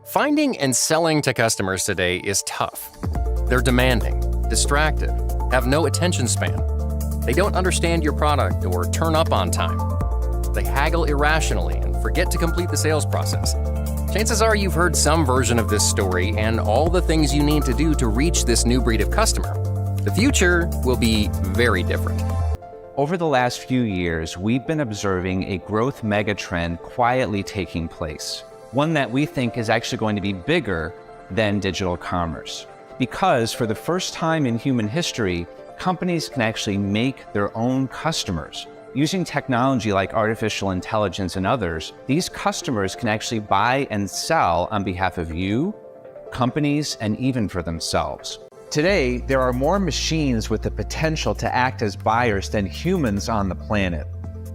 Finding and selling to customers today is tough. They're demanding, distracted, have no attention span. They don't understand your product or turn up on time. They haggle irrationally and forget to complete the sales process. Chances are you've heard some version of this story and all the things you need to do to reach this new breed of customer. The future will be very different. Over the last few years, we've been observing a growth megatrend quietly taking place, one that we think is actually going to be bigger than digital commerce. Because for the first time in human history, companies can actually make their own customers. Using technology like artificial intelligence and others, these customers can actually buy and sell on behalf of you, companies, and even for themselves. Today, there are more machines with the potential to act as buyers than humans on the planet.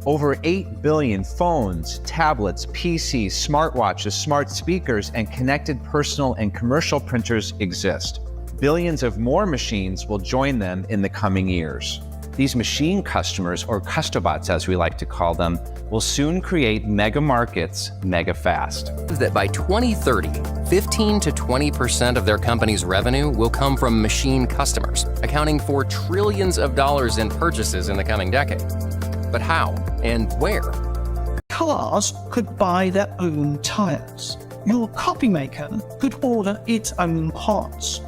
Over 8 billion phones, tablets, PCs, smartwatches, smart speakers, and connected personal and commercial printers exist. Billions of more machines will join them in the coming years. These machine customers, or custobots as we like to call them, will soon create mega markets mega fast. That by 2030, 15 to 20% of their company's revenue will come from machine customers, accounting for trillions of dollars in purchases in the coming decade. But how and where? Cars could buy their own tires. Your coffee maker could order its own parts.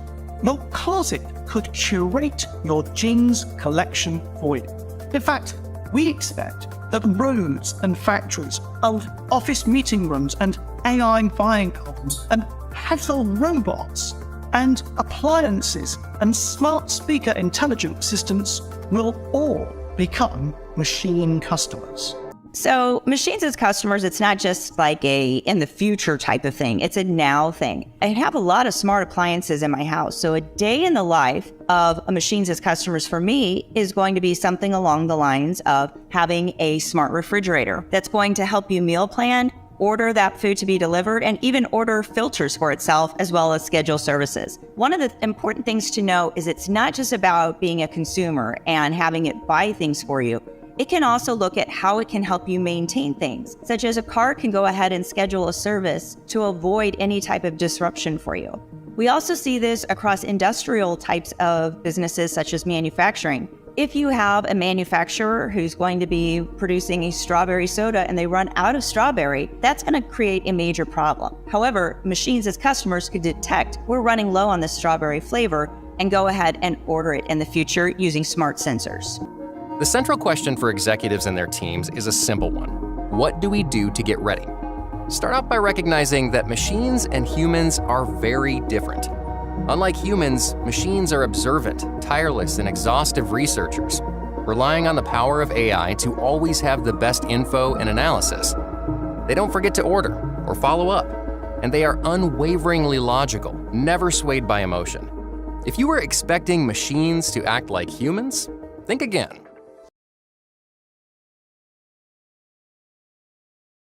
Your closet could curate your jeans collection for you. In fact, we expect that roads and factories and office meeting rooms and AI buying columns and petrol robots and appliances and smart speaker intelligent assistants will all become machine customers. So machines as customers, it's not just like a in the future type of thing. It's a now thing. I have a lot of smart appliances in my house. So a day in the life of a machines as customers for me is going to be something along the lines of having a smart refrigerator that's going to help you meal plan, order that food to be delivered, and even order filters for itself, as well as schedule services. One of the important things to know is it's not just about being a consumer and having it buy things for you. It can also look at how it can help you maintain things, such as a car can go ahead and schedule a service to avoid any type of disruption for you. We also see this across industrial types of businesses, such as manufacturing. If you have a manufacturer who's going to be producing a strawberry soda and they run out of strawberry, that's going to create a major problem. However, machines as customers could detect we're running low on the strawberry flavor and go ahead and order it in the future using smart sensors. The central question for executives and their teams is a simple one. What do we do to get ready? Start out by recognizing that machines and humans are very different. Unlike humans, machines are observant, tireless, and exhaustive researchers, relying on the power of AI to always have the best info and analysis. They don't forget to order or follow up, and they are unwaveringly logical, never swayed by emotion. If you were expecting machines to act like humans, think again.